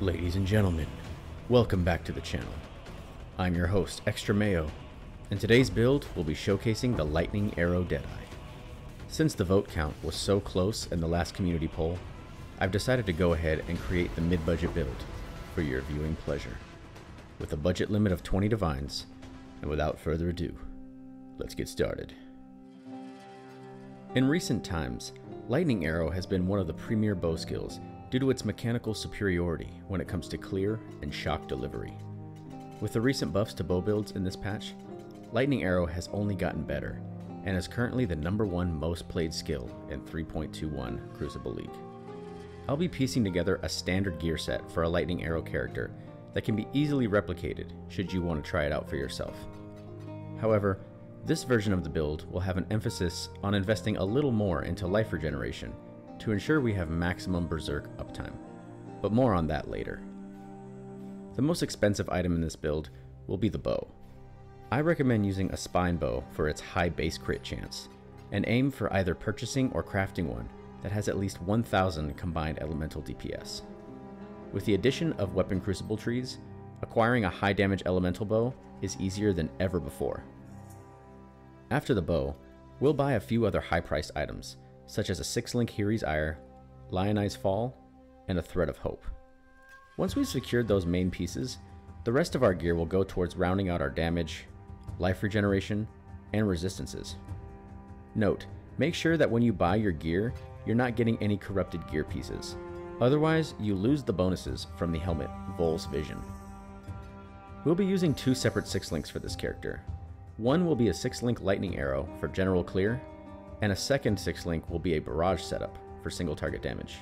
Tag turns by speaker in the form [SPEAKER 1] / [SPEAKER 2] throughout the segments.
[SPEAKER 1] Ladies and gentlemen, welcome back to the channel. I'm your host, Extra Mayo, and today's build will be showcasing the Lightning Arrow Deadeye. Since the vote count was so close in the last community poll, I've decided to go ahead and create the mid-budget build for your viewing pleasure. With a budget limit of 20 divines, and without further ado, let's get started. In recent times, Lightning Arrow has been one of the premier bow skills due to its mechanical superiority when it comes to clear and shock delivery. With the recent buffs to bow builds in this patch, Lightning Arrow has only gotten better, and is currently the #1 most played skill in 3.21 Crucible League. I'll be piecing together a standard gear set for a Lightning Arrow character that can be easily replicated should you want to try it out for yourself. However, this version of the build will have an emphasis on investing a little more into life regeneration to ensure we have maximum berserk uptime, but more on that later. The most expensive item in this build will be the bow. I recommend using a spine bow for its high base crit chance, and aim for either purchasing or crafting one that has at least 1000 combined elemental DPS. With the addition of weapon crucible trees, acquiring a high damage elemental bow is easier than ever before. After the bow, we'll buy a few other high priced items, such as a 6-link Hiri's Ire, Lionized Fall, and a Thread of Hope. Once we've secured those main pieces, the rest of our gear will go towards rounding out our damage, life regeneration, and resistances. Note, make sure that when you buy your gear, you're not getting any corrupted gear pieces. Otherwise, you lose the bonuses from the helmet, Vol's Vision. We'll be using 2 separate 6-links for this character. One will be a 6-link Lightning Arrow for general clear, and a second 6-link will be a barrage setup for single target damage.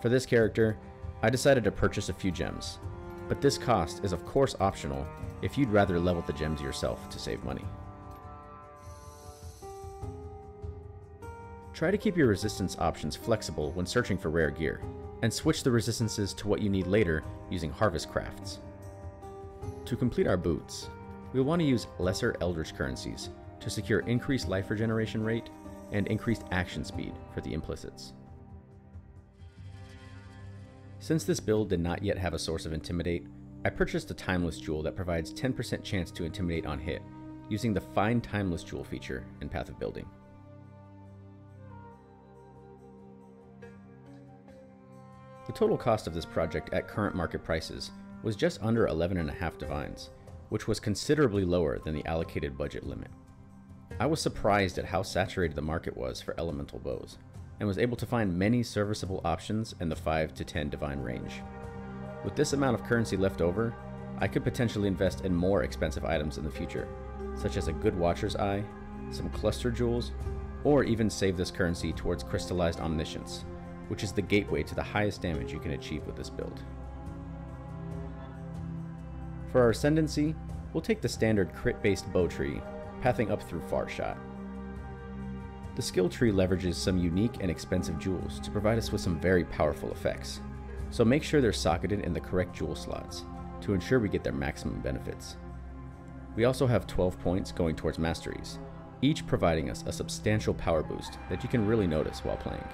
[SPEAKER 1] For this character, I decided to purchase a few gems, but this cost is of course optional if you'd rather level the gems yourself to save money. Try to keep your resistance options flexible when searching for rare gear, and switch the resistances to what you need later using harvest crafts. To complete our boots, we'll want to use lesser Eldritch currencies to secure increased life regeneration rate and increased action speed for the implicits. Since this build did not yet have a source of Intimidate, I purchased a Timeless Jewel that provides 10% chance to Intimidate on hit, using the Find Timeless Jewel feature in Path of Building. The total cost of this project at current market prices was just under 11.5 divines, which was considerably lower than the allocated budget limit. I was surprised at how saturated the market was for elemental bows, and was able to find many serviceable options in the 5 to 10 divine range. With this amount of currency left over, I could potentially invest in more expensive items in the future, such as a good Watcher's Eye, some cluster jewels, or even save this currency towards crystallized omniscience, which is the gateway to the highest damage you can achieve with this build. For our Ascendancy, we'll take the standard crit-based bow tree, pathing up through Far Shot. The skill tree leverages some unique and expensive jewels to provide us with some very powerful effects, so make sure they're socketed in the correct jewel slots to ensure we get their maximum benefits. We also have 12 points going towards masteries, each providing us a substantial power boost that you can really notice while playing.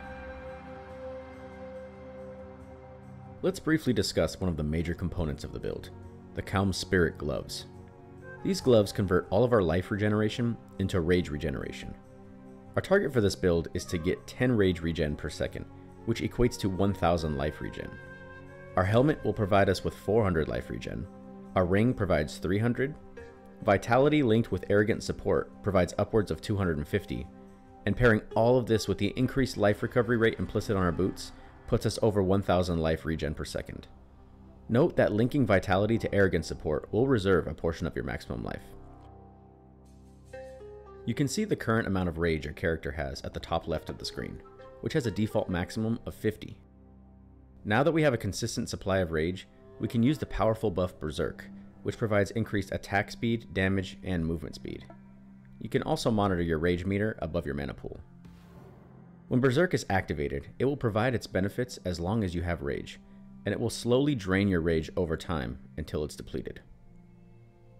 [SPEAKER 1] Let's briefly discuss one of the major components of the build, the Calm Spirit Gloves. These gloves convert all of our life regeneration into rage regeneration. Our target for this build is to get 10 rage regen per second, which equates to 1000 life regen. Our helmet will provide us with 400 life regen, our ring provides 300, vitality linked with arrogant support provides upwards of 250, and pairing all of this with the increased life recovery rate implicit on our boots puts us over 1000 life regen per second. Note that linking vitality to arrogant support will reserve a portion of your maximum life. You can see the current amount of rage your character has at the top left of the screen, which has a default maximum of 50. Now that we have a consistent supply of rage, we can use the powerful buff Berserk, which provides increased attack speed, damage, and movement speed. You can also monitor your rage meter above your mana pool. When Berserk is activated, it will provide its benefits as long as you have rage, and it will slowly drain your rage over time until it's depleted.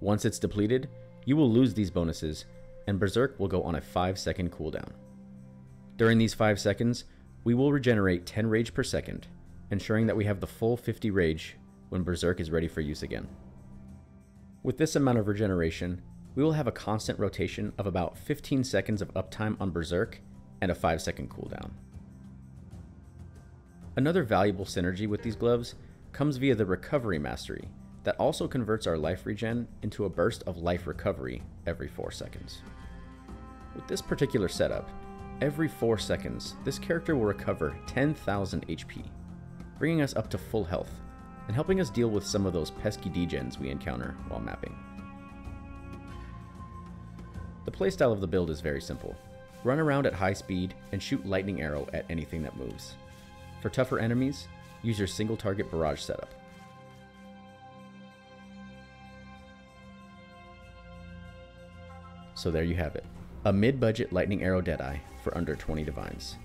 [SPEAKER 1] Once it's depleted, you will lose these bonuses, and Berserk will go on a 5-second cooldown. During these 5 seconds, we will regenerate 10 rage per second, ensuring that we have the full 50 rage when Berserk is ready for use again. With this amount of regeneration, we will have a constant rotation of about 15 seconds of uptime on Berserk and a 5-second cooldown. Another valuable synergy with these gloves comes via the Recovery Mastery that also converts our life regen into a burst of life recovery every 4 seconds. With this particular setup, every 4 seconds, this character will recover 10,000 HP, bringing us up to full health and helping us deal with some of those pesky degens we encounter while mapping. The playstyle of the build is very simple. Run around at high speed and shoot Lightning Arrow at anything that moves. For tougher enemies, use your single target barrage setup. So there you have it, a mid-budget Lightning Arrow Deadeye for under 20 divines.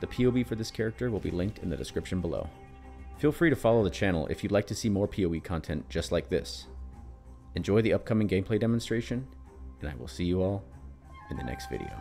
[SPEAKER 1] The POE for this character will be linked in the description below. Feel free to follow the channel if you'd like to see more POE content just like this. Enjoy the upcoming gameplay demonstration, and I will see you all in the next video.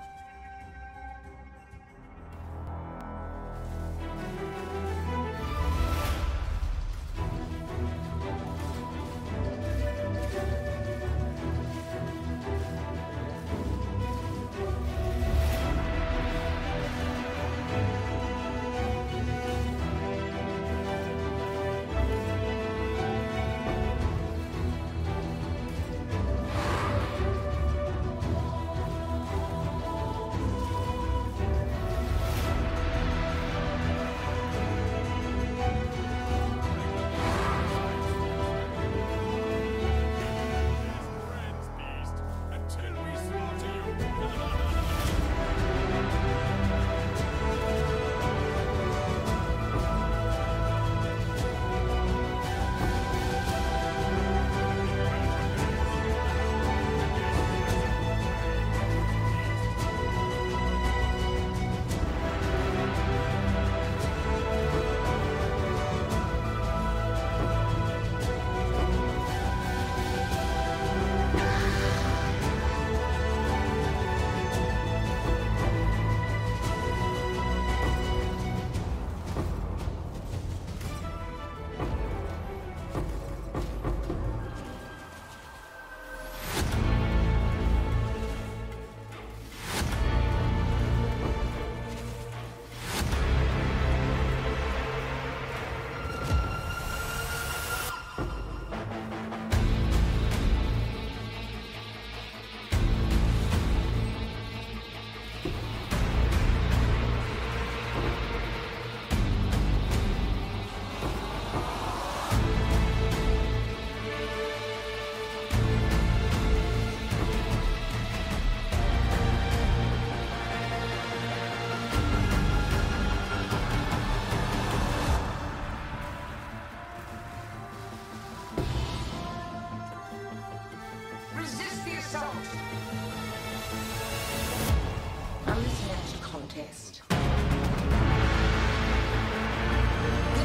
[SPEAKER 2] Contest. Give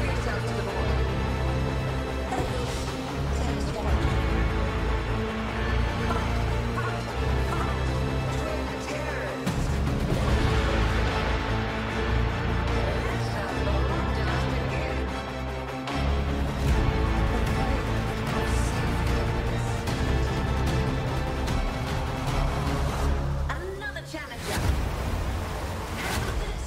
[SPEAKER 2] yourself to the ball. Enemies, satisfied. Train the terrorists. That's not long, just again. Another challenger. Handle this.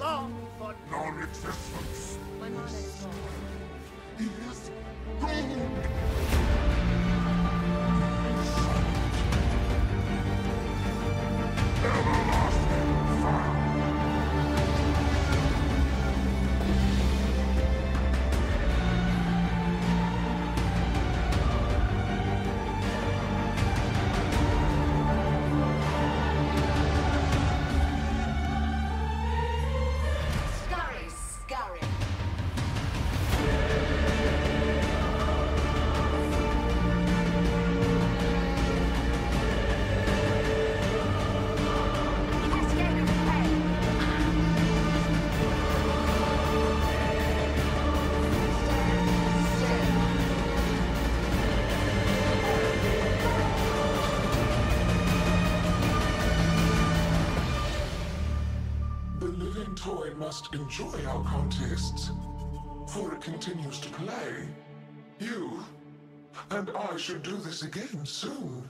[SPEAKER 3] long for
[SPEAKER 4] non-existence.
[SPEAKER 2] My monarch's gone.
[SPEAKER 4] He is gone. Everlasting fire.
[SPEAKER 2] Scurry, scurry. Cascade of pain.
[SPEAKER 4] The living toy must enjoy our contests, for it continues to play. You and I should do this again soon.